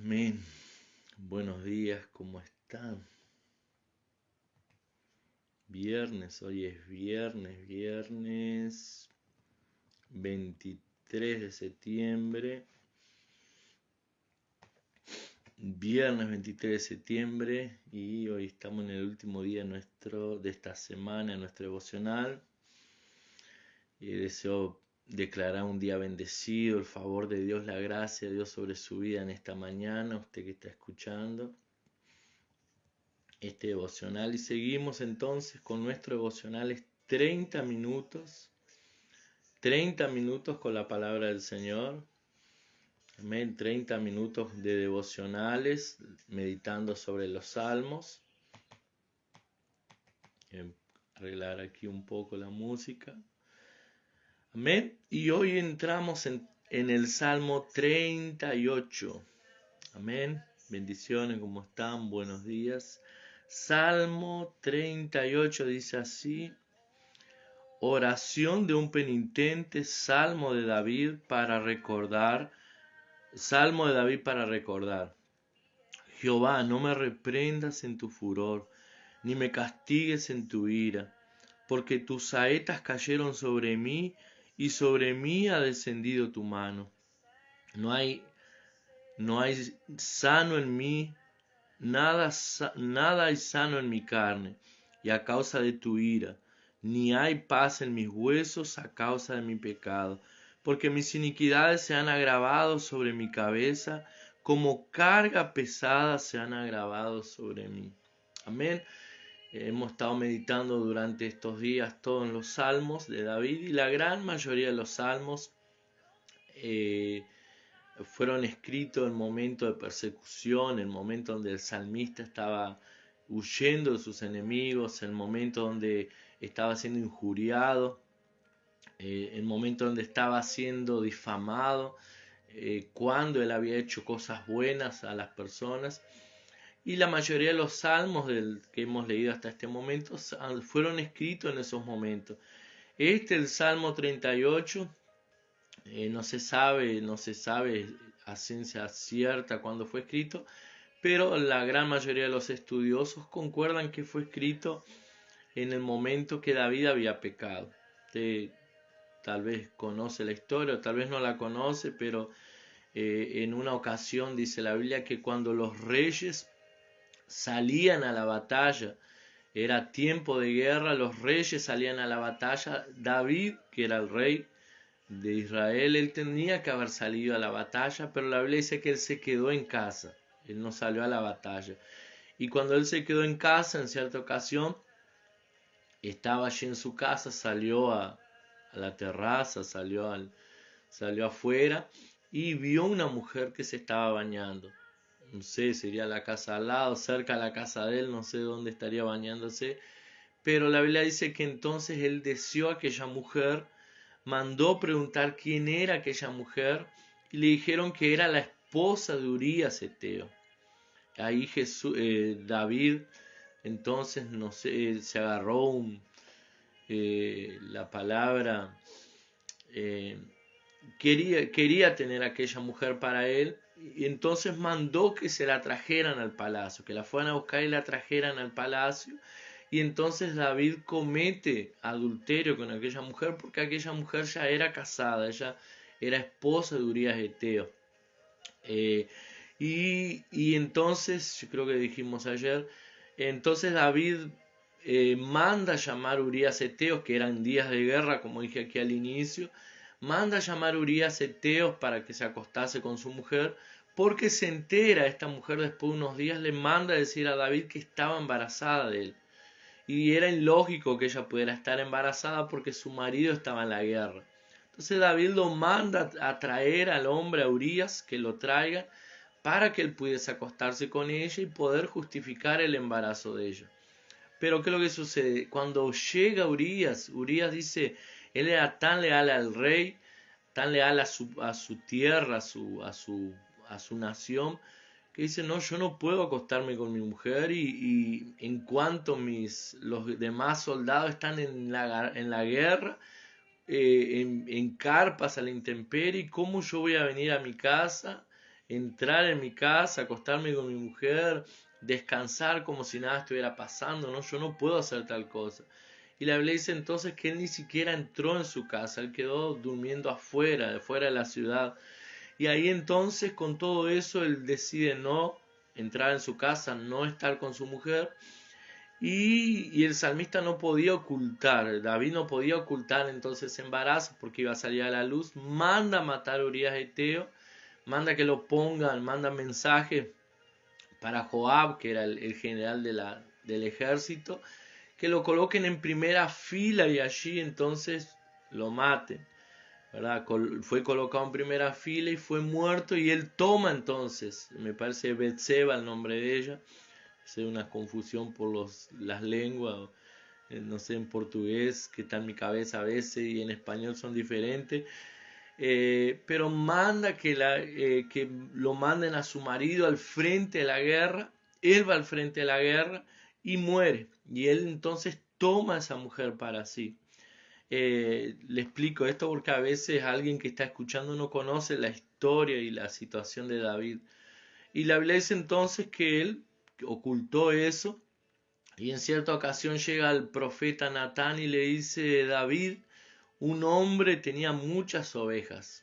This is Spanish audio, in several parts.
Amén. Buenos días, ¿cómo están? Hoy es viernes 23 de septiembre. Viernes 23 de septiembre y hoy estamos en el último día de esta semana, en nuestro devocional. Y deseo declarar un día bendecido, el favor de Dios, la gracia de Dios sobre su vida en esta mañana, usted que está escuchando este devocional. Y seguimos entonces con nuestro devocional, es 30 minutos con la palabra del Señor. Amén, 30 minutos de devocionales, meditando sobre los salmos. Arreglar aquí un poco la música. Amén. Y hoy entramos en el Salmo 38. Amén. Bendiciones, ¿cómo están? Buenos días. Salmo 38 dice así: oración de un penitente, Salmo de David para recordar. Jehová, no me reprendas en tu furor, ni me castigues en tu ira, porque tus saetas cayeron sobre mí, y sobre mí ha descendido tu mano. No hay sano en mí, nada hay sano en mi carne, y a causa de tu ira, ni hay paz en mis huesos a causa de mi pecado, porque mis iniquidades se han agravado sobre mi cabeza, como carga pesada se han agravado sobre mí. Amén. Hemos estado meditando durante estos días todos los salmos de David, y la gran mayoría de los salmos fueron escritos en momento de persecución, en momento donde el salmista estaba huyendo de sus enemigos, en momento donde estaba siendo injuriado, en momento donde estaba siendo difamado, cuando él había hecho cosas buenas a las personas. Y la mayoría de los salmos que hemos leído hasta este momento fueron escritos en esos momentos. El Salmo 38, no se sabe a ciencia cierta cuándo fue escrito, pero la gran mayoría de los estudiosos concuerdan que fue escrito en el momento que David había pecado. Usted tal vez conoce la historia o tal vez no la conoce, pero en una ocasión dice la Biblia que cuando los reyes salían a la batalla, era tiempo de guerra, los reyes salían a la batalla, David, que era el rey de Israel, él tenía que haber salido a la batalla, pero la Biblia dice que él se quedó en casa, él no salió a la batalla. Y cuando él se quedó en casa, en cierta ocasión, estaba allí en su casa, salió a la terraza, salió afuera y vio una mujer que se estaba bañando. No sé, sería la casa al lado, cerca de la casa de él, no sé dónde estaría bañándose, pero la Biblia dice que entonces él deseó a aquella mujer, mandó preguntar quién era aquella mujer y le dijeron que era la esposa de Urías Eteo. Ahí David entonces, no sé, se agarró la palabra, quería tener a aquella mujer para él, y entonces mandó que se la trajeran al palacio, que la fueran a buscar y la trajeran al palacio. Y entonces David comete adulterio con aquella mujer, porque aquella mujer ya era casada, ella era esposa de Urías Eteo. Y entonces, yo creo que dijimos ayer, entonces David manda llamar a Urías Eteo, que eran días de guerra, como dije aquí al inicio, manda llamar a Urías Eteo para que se acostase con su mujer, porque se entera esta mujer después de unos días, le manda a decir a David que estaba embarazada de él. Y era ilógico que ella pudiera estar embarazada porque su marido estaba en la guerra. Entonces David lo manda a traer al hombre, a Urías, que lo traiga, para que él pudiese acostarse con ella y poder justificar el embarazo de ella. Pero ¿qué es lo que sucede? Cuando llega Urías dice, él era tan leal al rey, tan leal a su tierra, a su nación, que dice, no, yo no puedo acostarme con mi mujer, y en cuanto los demás soldados están en la guerra, en carpas a la intemperie, ¿cómo yo voy a venir a mi casa entrar en mi casa, acostarme con mi mujer, descansar como si nada estuviera pasando, ¿no? Yo no puedo hacer tal cosa. Y la Biblia dice entonces que él ni siquiera entró en su casa, él quedó durmiendo afuera, fuera de la ciudad. Y ahí entonces con todo eso él decide no entrar en su casa, no estar con su mujer. Y el salmista no podía ocultar, David no podía ocultar entonces ese embarazo porque iba a salir a la luz. Manda matar a Urías Eteo, manda que lo pongan, manda mensaje para Joab, que era el general del ejército, que lo coloquen en primera fila y allí entonces lo maten, ¿verdad? Fue colocado en primera fila y fue muerto, y él toma entonces, me parece Betseba el nombre de ella, es una confusión por las lenguas, no sé, en portugués, que está en mi cabeza a veces, y en español son diferentes. Pero manda que lo manden a su marido al frente de la guerra. Él va al frente de la guerra y muere. Y él entonces toma a esa mujer para sí. Le explico esto porque a veces alguien que está escuchando no conoce la historia y la situación de David. Y la Biblia dice entonces que él ocultó eso. Y en cierta ocasión llega el profeta Natán y le dice: David, un hombre tenía muchas ovejas,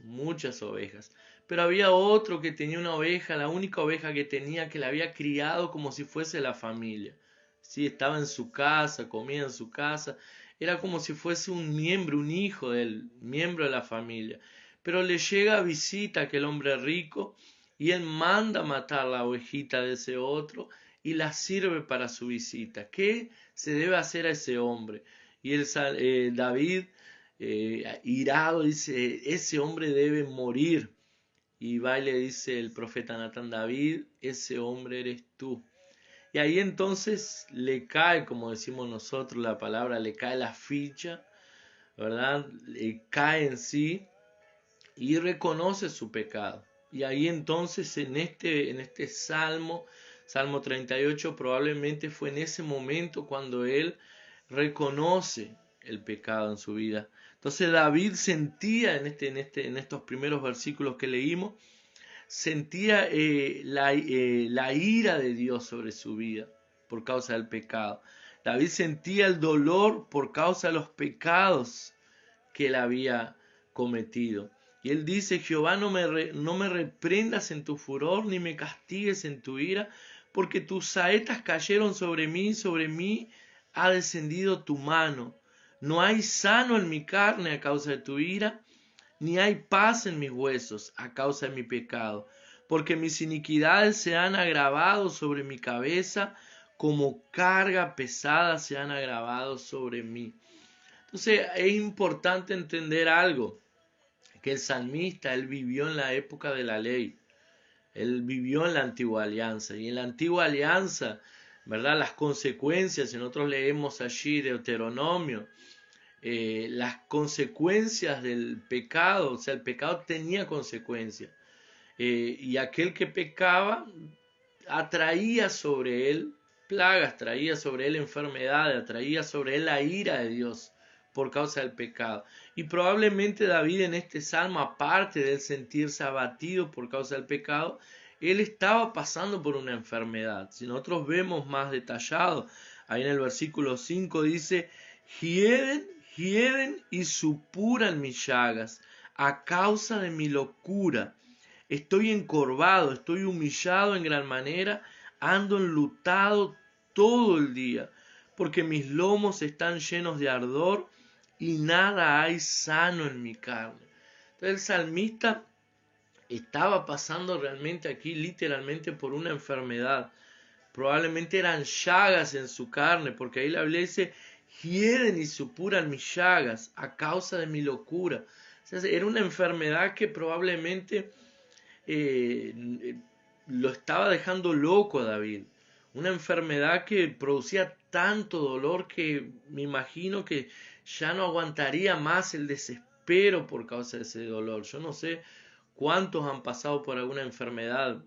pero había otro que tenía una oveja, la única oveja que tenía, que la había criado como si fuese la familia. Sí, estaba en su casa, comía en su casa, era como si fuese un miembro, un hijo del miembro de la familia. Pero le llega a visita aquel hombre rico y él manda matar la ovejita de ese otro y la sirve para su visita. ¿Qué se debe hacer a ese hombre? Y David, irado, dice: ese hombre debe morir. Y va y le dice el profeta Natán: David, ese hombre eres tú. Y ahí entonces le cae, como decimos nosotros, la palabra, le cae la ficha, ¿verdad? Le cae en sí y reconoce su pecado. Y ahí entonces en este Salmo 38, probablemente fue en ese momento cuando él reconoce el pecado en su vida. Entonces David sentía en estos primeros versículos que leímos, sentía la ira de Dios sobre su vida por causa del pecado. David sentía el dolor por causa de los pecados que él había cometido. Y él dice: Jehová, no me reprendas en tu furor, ni me castigues en tu ira, porque tus saetas cayeron sobre mí ha descendido tu mano. No hay sano en mi carne a causa de tu ira, ni hay paz en mis huesos a causa de mi pecado, porque mis iniquidades se han agravado sobre mi cabeza, como carga pesada se han agravado sobre mí. Entonces es importante entender algo, que el salmista, él vivió en la época de la ley, él vivió en la antigua alianza, y en la antigua alianza, ¿verdad? Las consecuencias, si nosotros leemos allí Deuteronomio, las consecuencias del pecado, o sea, el pecado tenía consecuencias, y aquel que pecaba atraía sobre él plagas, traía sobre él enfermedades, atraía sobre él la ira de Dios por causa del pecado. Y probablemente David en este salmo, aparte de él sentirse abatido por causa del pecado, él estaba pasando por una enfermedad. Si nosotros vemos más detallado, ahí en el versículo 5 dice: hieden y supuran mis llagas a causa de mi locura. Estoy encorvado, estoy humillado en gran manera, ando enlutado todo el día, porque mis lomos están llenos de ardor y nada hay sano en mi carne. Entonces el salmista estaba pasando realmente aquí literalmente por una enfermedad. Probablemente eran llagas en su carne, porque ahí la Biblia dice: hieden y supuran mis llagas a causa de mi locura. O sea, era una enfermedad que probablemente lo estaba dejando loco a David. Una enfermedad que producía tanto dolor que me imagino que ya no aguantaría más el desespero por causa de ese dolor. Yo no sé cuántos han pasado por alguna enfermedad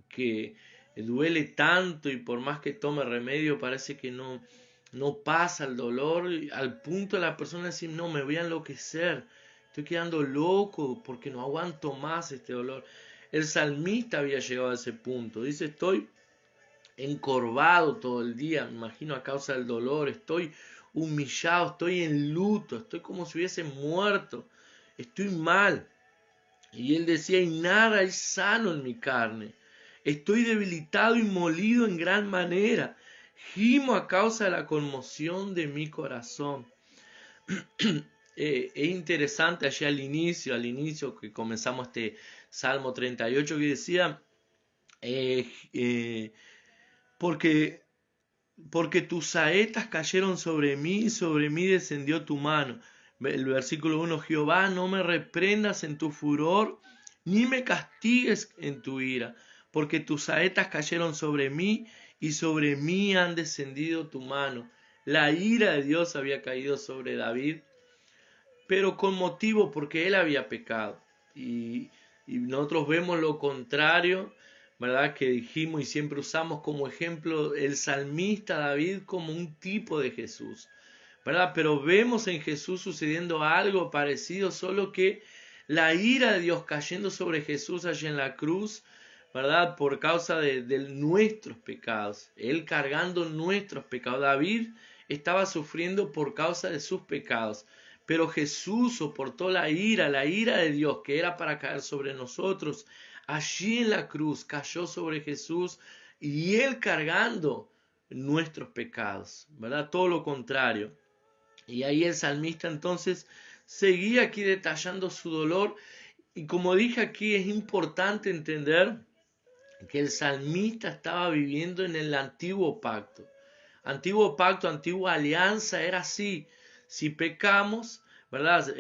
que duele tanto y por más que tome remedio parece que no pasa el dolor, al punto de la persona decir: no, me voy a enloquecer, estoy quedando loco porque no aguanto más este dolor. El salmista había llegado a ese punto. Dice, estoy encorvado todo el día, me imagino a causa del dolor, estoy humillado, estoy en luto, estoy como si hubiese muerto, estoy mal. Y él decía, y nada es sano en mi carne. Estoy debilitado y molido en gran manera. Gimo a causa de la conmoción de mi corazón. Es interesante allí al inicio que comenzamos este Salmo 38 que decía, eh, eh, porque, porque tus saetas cayeron sobre mí y sobre mí descendió tu mano. El versículo 1, Jehová, no me reprendas en tu furor, ni me castigues en tu ira, porque tus saetas cayeron sobre mí y sobre mí han descendido tu mano. La ira de Dios había caído sobre David, pero con motivo porque él había pecado. Y nosotros vemos lo contrario, ¿verdad? Que dijimos y siempre usamos como ejemplo el salmista David como un tipo de Jesús, ¿verdad? Pero vemos en Jesús sucediendo algo parecido, solo que la ira de Dios cayendo sobre Jesús allí en la cruz, ¿verdad? Por causa de nuestros pecados, Él cargando nuestros pecados. David estaba sufriendo por causa de sus pecados, pero Jesús soportó la ira de Dios que era para caer sobre nosotros. Allí en la cruz cayó sobre Jesús y Él cargando nuestros pecados, ¿verdad? Todo lo contrario. Y ahí el salmista entonces seguía aquí detallando su dolor. Y como dije aquí, es importante entender que el salmista estaba viviendo en el antiguo pacto. Antiguo pacto, antigua alianza, era así. Si pecamos, ¿verdad?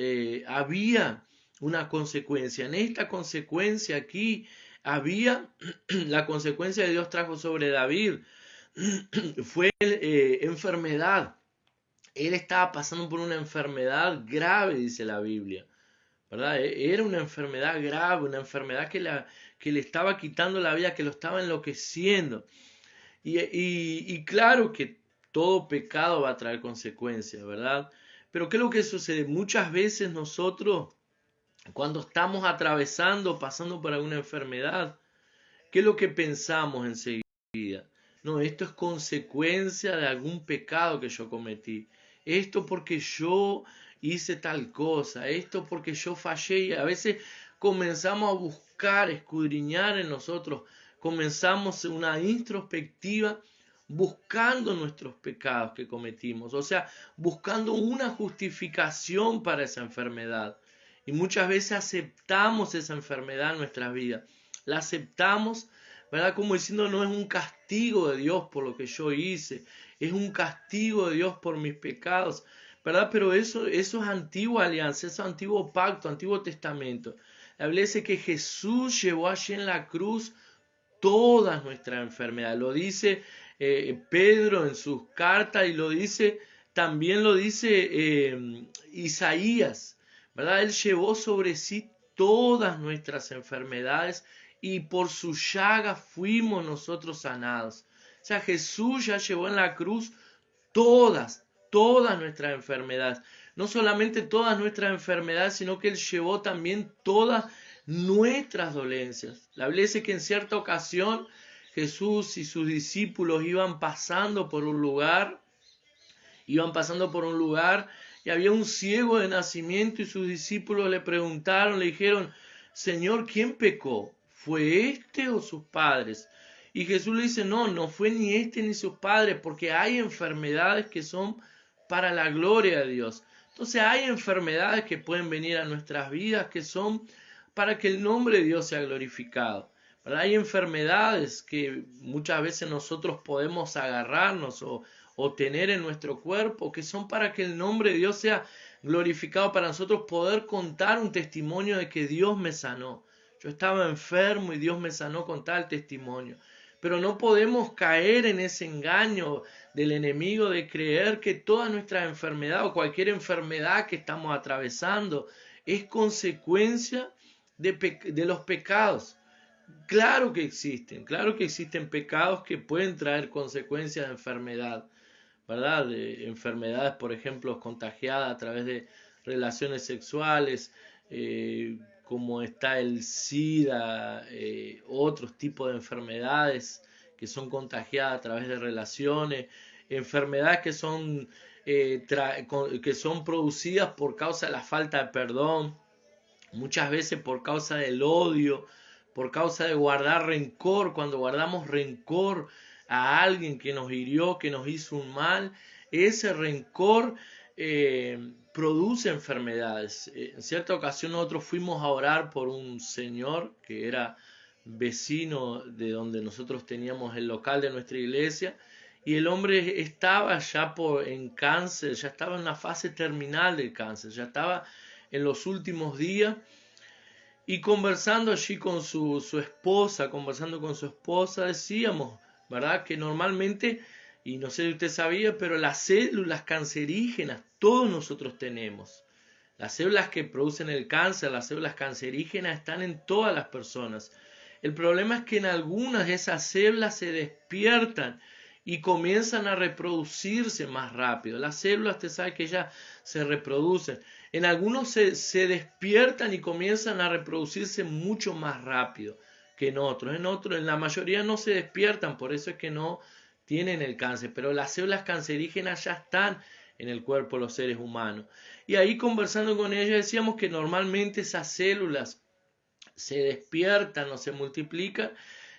Había una consecuencia. En esta consecuencia aquí había la consecuencia que Dios trajo sobre David. Fue enfermedad. Él estaba pasando por una enfermedad grave, dice la Biblia, ¿verdad? Era una enfermedad grave, una enfermedad que le estaba quitando la vida, que lo estaba enloqueciendo. Y claro que todo pecado va a traer consecuencias, ¿verdad? Pero ¿qué es lo que sucede? Muchas veces nosotros, cuando estamos atravesando, pasando por alguna enfermedad, ¿qué es lo que pensamos enseguida? No, esto es consecuencia de algún pecado que yo cometí. Esto porque yo hice tal cosa. Esto porque yo fallé. Y a veces comenzamos a buscar, escudriñar en nosotros. Comenzamos una introspectiva buscando nuestros pecados que cometimos. O sea, buscando una justificación para esa enfermedad. Y muchas veces aceptamos esa enfermedad en nuestras vidas. La aceptamos, ¿verdad? Como diciendo, no es un castigo de Dios por lo que yo hice, es un castigo de Dios por mis pecados, ¿verdad? Pero eso es antigua alianza, eso es antiguo pacto, antiguo testamento. La Biblia dice que Jesús llevó allí en la cruz todas nuestras enfermedades. Lo dice Pedro en sus cartas y lo dice, también lo dice Isaías, ¿verdad? Él llevó sobre sí todas nuestras enfermedades y por su llaga fuimos nosotros sanados. O sea, Jesús ya llevó en la cruz todas nuestras enfermedades. No solamente todas nuestras enfermedades, sino que Él llevó también todas nuestras dolencias. La Biblia dice que en cierta ocasión Jesús y sus discípulos iban pasando por un lugar y había un ciego de nacimiento y sus discípulos le preguntaron, le dijeron, Señor, ¿quién pecó? ¿Fue este o sus padres? Y Jesús le dice, no, no fue ni este ni sus padres, porque hay enfermedades que son para la gloria de Dios. Entonces hay enfermedades que pueden venir a nuestras vidas que son para que el nombre de Dios sea glorificado. ¿Verdad? Hay enfermedades que muchas veces nosotros podemos agarrarnos o tener en nuestro cuerpo que son para que el nombre de Dios sea glorificado, para nosotros poder contar un testimonio de que Dios me sanó. Yo estaba enfermo y Dios me sanó con tal testimonio. Pero no podemos caer en ese engaño del enemigo de creer que toda nuestra enfermedad o cualquier enfermedad que estamos atravesando es consecuencia de los pecados. Claro que existen pecados que pueden traer consecuencias de enfermedad, ¿verdad? De enfermedades, por ejemplo, contagiadas a través de relaciones sexuales, como está el SIDA, otros tipos de enfermedades que son contagiadas a través de relaciones, enfermedades que son producidas por causa de la falta de perdón, muchas veces por causa del odio, por causa de guardar rencor. Cuando guardamos rencor a alguien que nos hirió, que nos hizo un mal, ese rencor produce enfermedades. En cierta ocasión nosotros fuimos a orar por un señor que era vecino de donde nosotros teníamos el local de nuestra iglesia, y el hombre estaba ya en cáncer, ya estaba en una fase terminal del cáncer, ya estaba en los últimos días, y conversando allí con su esposa, decíamos, ¿verdad? Que normalmente, y no sé si usted sabía, pero las células cancerígenas todos nosotros tenemos. Las células que producen el cáncer, las células cancerígenas, están en todas las personas. El problema es que en algunas de esas células se despiertan y comienzan a reproducirse más rápido. Las células, usted sabe que ya se reproducen. En algunos se despiertan y comienzan a reproducirse mucho más rápido que en otros. En la mayoría no se despiertan, por eso es que no tienen el cáncer. Pero las células cancerígenas ya están en el cuerpo de los seres humanos. Y ahí, conversando con ella, decíamos que normalmente esas células se despiertan o se multiplican,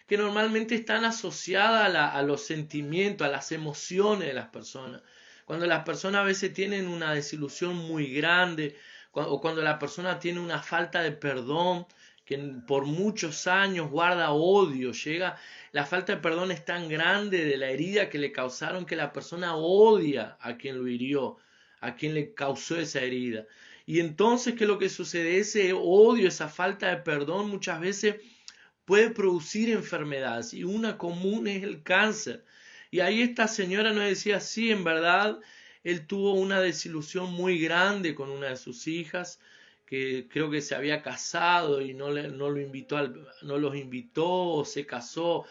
que normalmente están asociadas a los sentimientos, a las emociones de las personas. Cuando las personas a veces tienen una desilusión muy grande, o cuando la persona tiene una falta de perdón, que por muchos años guarda odio, la falta de perdón es tan grande de la herida que le causaron, que la persona odia a quien lo hirió, a quien le causó esa herida. Y entonces, ¿qué es lo que sucede? Ese odio, esa falta de perdón muchas veces puede producir enfermedades, y una común es el cáncer. Y ahí esta señora nos decía, sí, en verdad, él tuvo una desilusión muy grande con una de sus hijas, que creo que se había casado y no los invitó, o se casó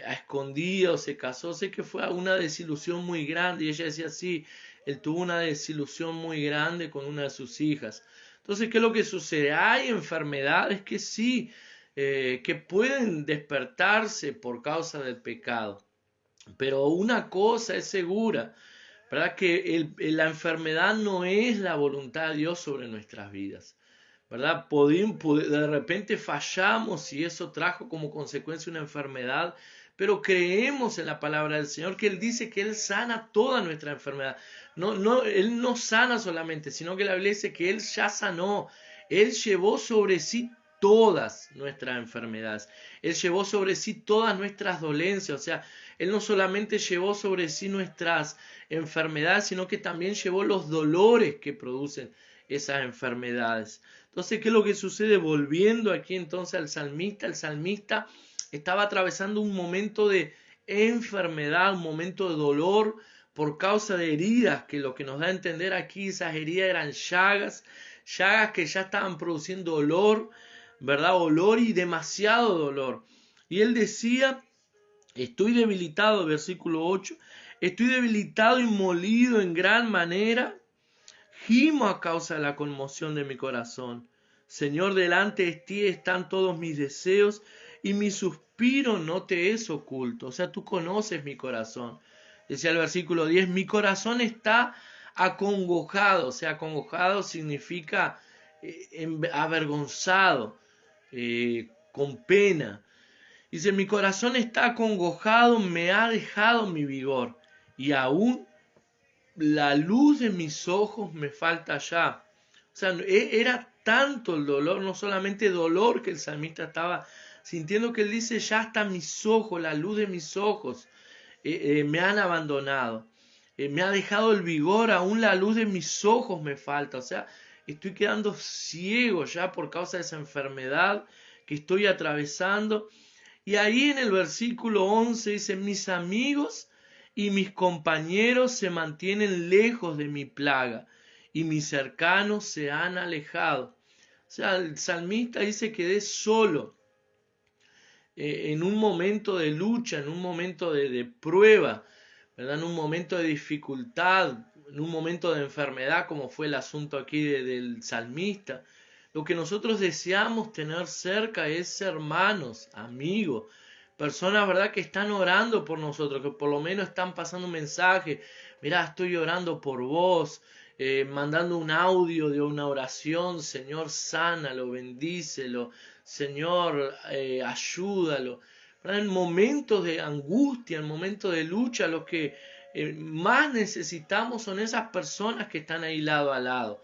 a escondidas, o se casó. Sé que fue una desilusión muy grande, y ella decía, sí, él tuvo una desilusión muy grande con una de sus hijas. Entonces, ¿qué es lo que sucede? Hay enfermedades que sí, que pueden despertarse por causa del pecado. Pero una cosa es segura, ¿verdad? Que la enfermedad no es la voluntad de Dios sobre nuestras vidas, ¿verdad? De repente fallamos y eso trajo como consecuencia una enfermedad, pero creemos en la palabra del Señor, que Él dice que Él sana toda nuestra enfermedad. Él no sana solamente, sino que la Biblia dice que Él ya sanó. Él llevó sobre sí todas nuestras enfermedades. Él llevó sobre sí todas nuestras dolencias. O sea, Él no solamente llevó sobre sí nuestras enfermedades, sino que también llevó los dolores que producen esas enfermedades. Entonces, ¿qué es lo que sucede? Volviendo aquí entonces al salmista, el salmista estaba atravesando un momento de enfermedad, un momento de dolor por causa de heridas, que lo que nos da a entender aquí, esas heridas eran llagas que ya estaban produciendo olor, ¿verdad? Olor y demasiado dolor. Y él decía, estoy debilitado, versículo 8, estoy debilitado y molido en gran manera, gimo a causa de la conmoción de mi corazón. Señor, delante de ti están todos mis deseos, y mi suspiro no te es oculto. O sea, tú conoces mi corazón. Decía el versículo 10, mi corazón está acongojado. O sea, acongojado significa avergonzado, con pena. Dice, mi corazón está acongojado, me ha dejado mi vigor, y aún la luz de mis ojos me falta ya. O sea, era tanto el dolor, no solamente dolor que el salmista estaba sintiendo, que él dice, ya hasta mis ojos, la luz de mis ojos me han abandonado. Me ha dejado el vigor, aún la luz de mis ojos me falta. O sea, estoy quedando ciego ya por causa de esa enfermedad que estoy atravesando. Y ahí en el versículo 11 dice, mis amigos y mis compañeros se mantienen lejos de mi plaga, y mis cercanos se han alejado. O sea, el salmista dice, quedé solo en un momento de lucha, en un momento de prueba, ¿verdad? En un momento de dificultad, en un momento de enfermedad, como fue el asunto aquí del salmista. Lo que nosotros deseamos tener cerca es hermanos, amigos, personas, ¿verdad?, que están orando por nosotros, que por lo menos están pasando un mensaje. Mirá, estoy orando por vos, mandando un audio de una oración. Señor, sánalo, bendícelo. Señor, ayúdalo. ¿Verdad? En momentos de angustia, en momentos de lucha, los que más necesitamos son esas personas que están ahí lado a lado.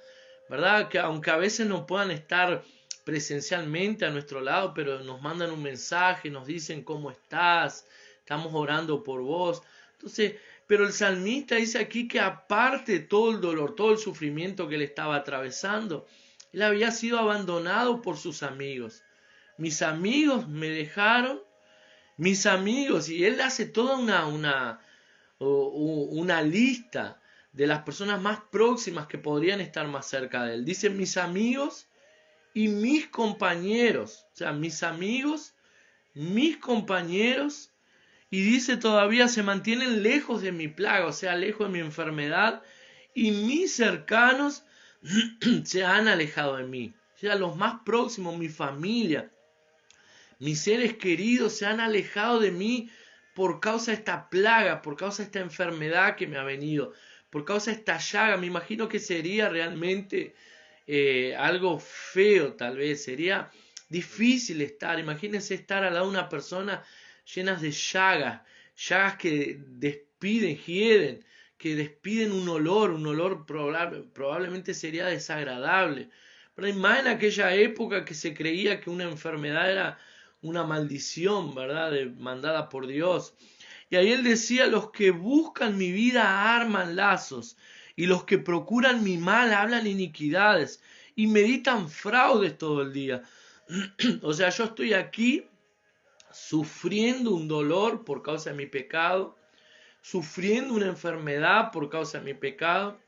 ¿Verdad? Que aunque a veces no puedan estar presencialmente a nuestro lado, pero nos mandan un mensaje, nos dicen cómo estás, estamos orando por vos. Entonces, pero el salmista dice aquí que aparte de todo el dolor, todo el sufrimiento que él estaba atravesando, él había sido abandonado por sus amigos. Mis amigos me dejaron, mis amigos, y él hace toda una lista de las personas más próximas que podrían estar más cerca de él. Dice mis amigos y mis compañeros, o sea, mis amigos, mis compañeros, y dice todavía se mantienen lejos de mi plaga, o sea, lejos de mi enfermedad, y mis cercanos se han alejado de mí. O sea, los más próximos, mi familia, mis seres queridos se han alejado de mí por causa de esta plaga, por causa de esta enfermedad que me ha venido, por causa de esta llaga. Me imagino que sería realmente algo feo, tal vez. Sería difícil estar. Imagínense estar al lado de una persona llenas de llagas, llagas que despiden, hieden, que despiden un olor probablemente sería desagradable. Pero más en aquella época que se creía que una enfermedad era una maldición, ¿verdad?, mandada por Dios. Y ahí él decía, los que buscan mi vida arman lazos, y los que procuran mi mal hablan iniquidades, y meditan fraudes todo el día. O sea, yo estoy aquí sufriendo un dolor por causa de mi pecado, sufriendo una enfermedad por causa de mi pecado.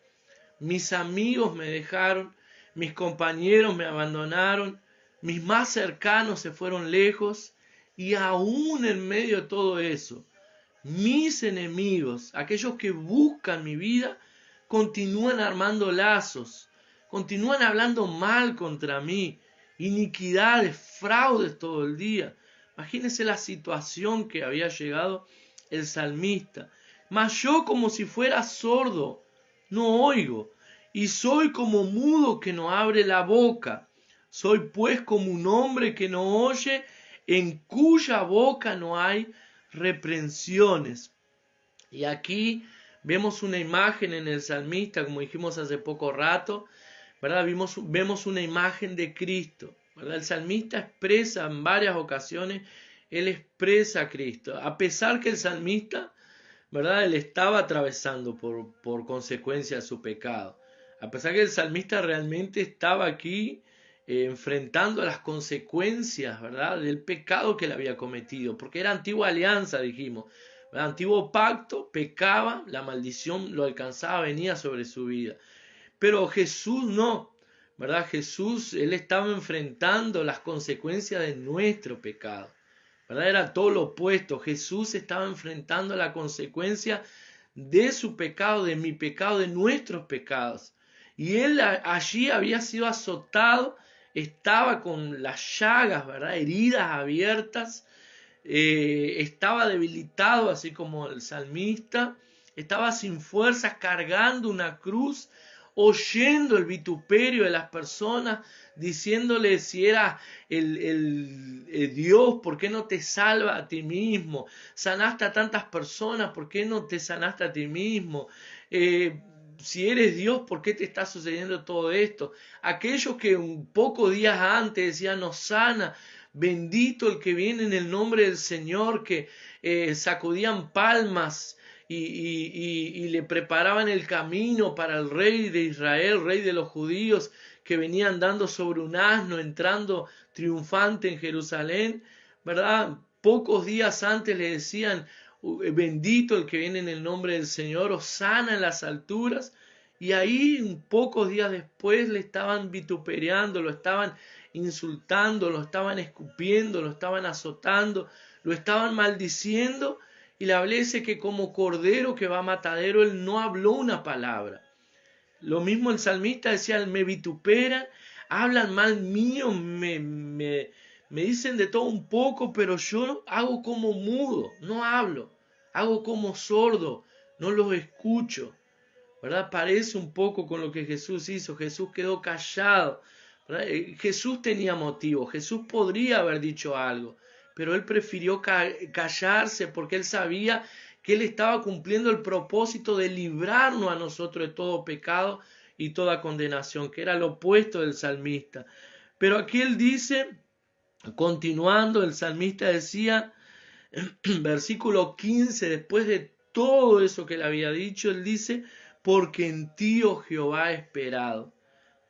Mis amigos me dejaron, mis compañeros me abandonaron, mis más cercanos se fueron lejos, y aún en medio de todo eso, mis enemigos, aquellos que buscan mi vida, continúan armando lazos, continúan hablando mal contra mí, iniquidades, fraudes todo el día. Imagínense la situación que había llegado el salmista. Mas yo, como si fuera sordo, no oigo, y soy como mudo que no abre la boca. Soy pues como un hombre que no oye, en cuya boca no hay reprensiones. Y aquí vemos una imagen en el salmista, como dijimos hace poco rato, ¿verdad? Vemos una imagen de Cristo, ¿verdad? El salmista expresa en varias ocasiones, él expresa a Cristo, a pesar que el salmista, ¿verdad?, él estaba atravesando por consecuencia de su pecado. A pesar que el salmista realmente estaba aquí enfrentando las consecuencias, ¿verdad?, del pecado que él había cometido, porque era antigua alianza, dijimos, ¿verdad? Antiguo pacto, pecaba, la maldición lo alcanzaba, venía sobre su vida. Pero Jesús no, ¿verdad? Jesús, él estaba enfrentando las consecuencias de nuestro pecado, ¿verdad? Era todo lo opuesto. Jesús estaba enfrentando la consecuencia de su pecado, de mi pecado, de nuestros pecados. Y él allí había sido azotado, estaba con las llagas, ¿verdad?, heridas abiertas, estaba debilitado, así como el salmista, estaba sin fuerzas, cargando una cruz, oyendo el vituperio de las personas, diciéndole si era el Dios, ¿por qué no te salva a ti mismo? Sanaste a tantas personas, ¿por qué no te sanaste a ti mismo? Si eres Dios, ¿por qué te está sucediendo todo esto? Aquellos que un pocos días antes decían, nos sana, bendito el que viene en el nombre del Señor, que sacudían palmas y le preparaban el camino para el rey de Israel, rey de los judíos, que venía andando sobre un asno, entrando triunfante en Jerusalén, ¿verdad? Pocos días antes le decían, bendito el que viene en el nombre del Señor, hosana en las alturas, y ahí pocos días después le estaban vituperando, lo estaban insultando, lo estaban escupiendo, lo estaban azotando, lo estaban maldiciendo, y la Biblia dice que como cordero que va a matadero, él no habló una palabra. Lo mismo el salmista decía, me vituperan, hablan mal mío, me dicen de todo un poco, pero yo hago como mudo, no hablo, hago como sordo, no los escucho, ¿verdad? Parece un poco con lo que Jesús hizo. Jesús quedó callado, ¿verdad? Jesús tenía motivo, Jesús podría haber dicho algo, pero él prefirió callarse porque él sabía que él estaba cumpliendo el propósito de librarnos a nosotros de todo pecado y toda condenación, que era lo opuesto del salmista. Pero aquí él dice, continuando, el salmista decía, versículo 15, después de todo eso que le había dicho, él dice, porque en ti, oh Jehová, he esperado.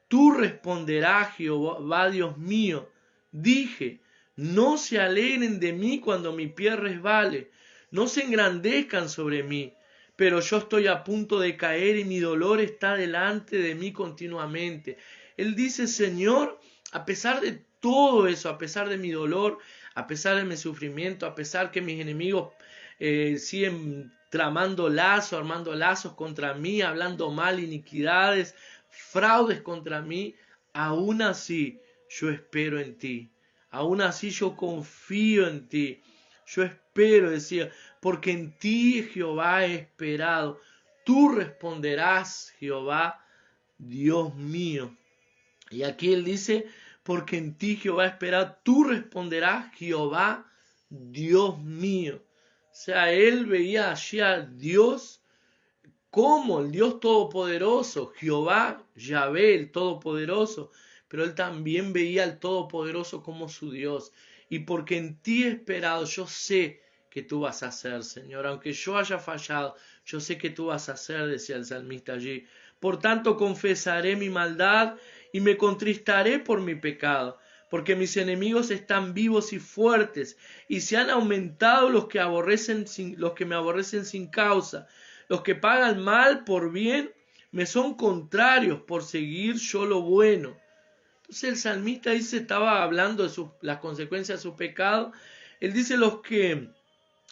Tú responderás, Jehová, Dios mío. Dije, no se alegren de mí cuando mi pie resbale, no se engrandezcan sobre mí, pero yo estoy a punto de caer y mi dolor está delante de mí continuamente. Él dice, Señor, a pesar de todo eso, a pesar de mi dolor, a pesar de mi sufrimiento, a pesar que mis enemigos siguen tramando lazos, armando lazos contra mí, hablando mal, iniquidades, fraudes contra mí, aún así yo espero en ti, aún así yo confío en ti, yo espero, decía, porque en ti, Jehová, he esperado, tú responderás, Jehová, Dios mío. Y aquí él dice, porque en ti, Jehová, he esperado, tú responderás, Jehová, Dios mío. O sea, él veía allí a Dios como el Dios Todopoderoso, Jehová, Yahvé, el Todopoderoso, pero él también veía al Todopoderoso como su Dios. Y porque en ti he esperado, yo sé que tú vas a hacer, Señor. Aunque yo haya fallado, yo sé que tú vas a hacer, decía el salmista allí. Por tanto, confesaré mi maldad y me contristaré por mi pecado, porque mis enemigos están vivos y fuertes, y se han aumentado los que me aborrecen sin causa. Los que pagan mal por bien me son contrarios por seguir yo lo bueno. Entonces el salmista dice, estaba hablando de las consecuencias de su pecado. Él dice, los que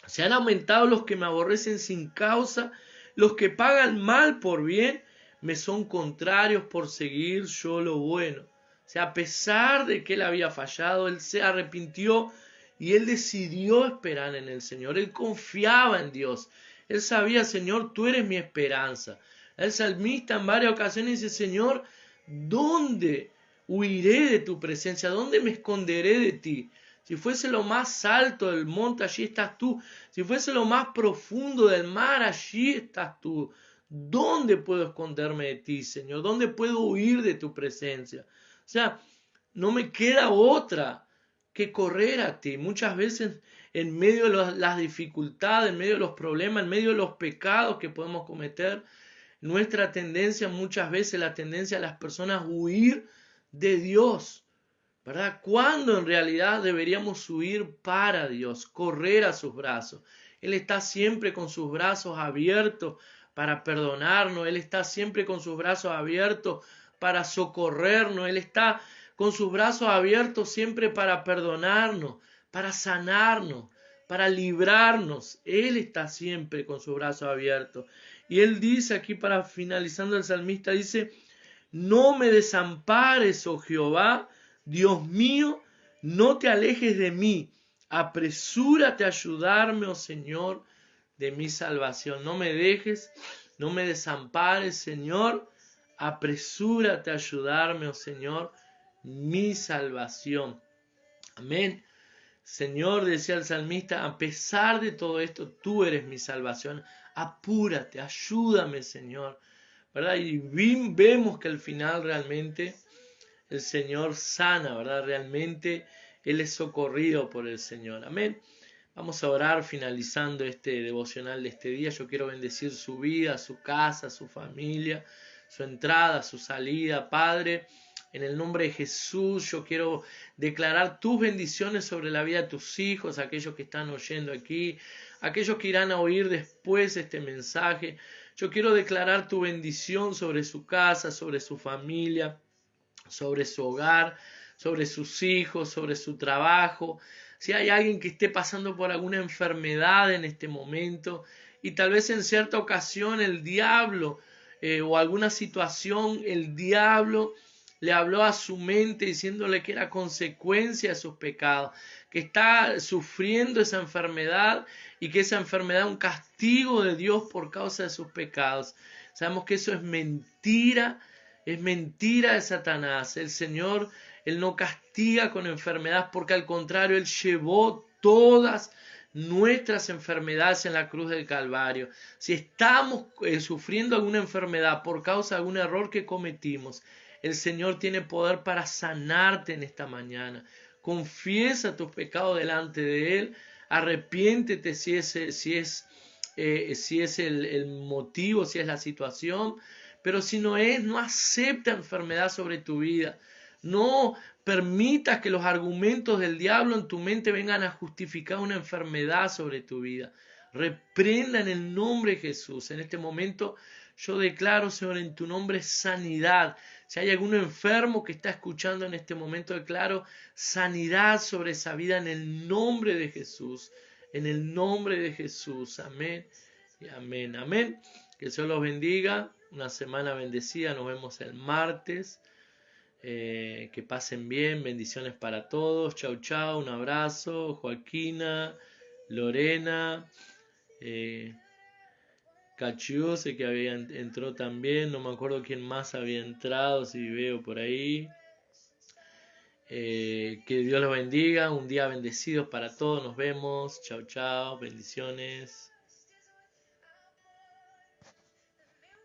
se han aumentado, los que me aborrecen sin causa, los que pagan mal por bien, me son contrarios por seguir yo lo bueno. O sea, a pesar de que él había fallado, él se arrepintió y él decidió esperar en el Señor. Él confiaba en Dios. Él sabía, Señor, tú eres mi esperanza. El salmista en varias ocasiones dice, Señor, ¿dónde huiré de tu presencia? ¿Dónde me esconderé de ti? Si fuese lo más alto del monte, allí estás tú. Si fuese lo más profundo del mar, allí estás tú. ¿Dónde puedo esconderme de ti, Señor? ¿Dónde puedo huir de tu presencia? O sea, no me queda otra que correr a ti. Muchas veces en medio de las dificultades, en medio de los problemas, en medio de los pecados que podemos cometer, nuestra tendencia, muchas veces la tendencia de las personas huir de Dios, ¿verdad? Cuando en realidad deberíamos huir para Dios, correr a sus brazos. Él está siempre con sus brazos abiertos para perdonarnos, Él está siempre con sus brazos abiertos para socorrernos, Él está con sus brazos abiertos siempre para perdonarnos, para sanarnos, para librarnos. Él está siempre con sus brazos abiertos. Y Él dice aquí, para finalizando el salmista, dice, no me desampares, oh Jehová, Dios mío, no te alejes de mí. Apresúrate a ayudarme, oh Señor, de mi salvación. No me dejes, no me desampares, Señor. Apresúrate a ayudarme, oh Señor, mi salvación. Amén. Señor, decía el salmista, a pesar de todo esto, tú eres mi salvación. Apúrate, ayúdame, Señor. ¿Verdad? Y vemos que al final realmente el Señor sana, ¿verdad? Realmente Él es socorrido por el Señor. Amén. Vamos a orar finalizando este devocional de este día. Yo quiero bendecir su vida, su casa, su familia, su entrada, su salida. Padre, en el nombre de Jesús, yo quiero declarar tus bendiciones sobre la vida de tus hijos, aquellos que están oyendo aquí, aquellos que irán a oír después este mensaje. Yo quiero declarar tu bendición sobre su casa, sobre su familia, sobre su hogar, sobre sus hijos, sobre su trabajo. Si hay alguien que esté pasando por alguna enfermedad en este momento y tal vez en cierta ocasión el diablo o alguna situación, el diablo le habló a su mente diciéndole que era consecuencia de sus pecados, que está sufriendo esa enfermedad y que esa enfermedad es un castigo de Dios por causa de sus pecados. Sabemos que eso es mentira de Satanás. El Señor, Él no castiga con enfermedad, porque al contrario, Él llevó todas nuestras enfermedades en la cruz del Calvario. Si estamos sufriendo alguna enfermedad por causa de algún error que cometimos, el Señor tiene poder para sanarte en esta mañana. Confiesa tus pecados delante de Él, arrepiéntete si es el motivo, si es la situación, pero si no es, no acepta enfermedad sobre tu vida. No permitas que los argumentos del diablo en tu mente vengan a justificar una enfermedad sobre tu vida. Reprenda en el nombre de Jesús. En este momento yo declaro, Señor, en tu nombre sanidad. Si hay algún enfermo que está escuchando en este momento, declaro sanidad sobre esa vida en el nombre de Jesús. En el nombre de Jesús. Amén y amén. Amén. Que el Señor los bendiga. Una semana bendecida. Nos vemos el martes. Que pasen bien. Bendiciones para todos. Chau, chau. Un abrazo. Joaquina, Lorena, Cachió, sé que entró también. No me acuerdo quién más había entrado. Si veo por ahí. Que Dios los bendiga. Un día bendecido para todos. Nos vemos. Chau, chau. Bendiciones.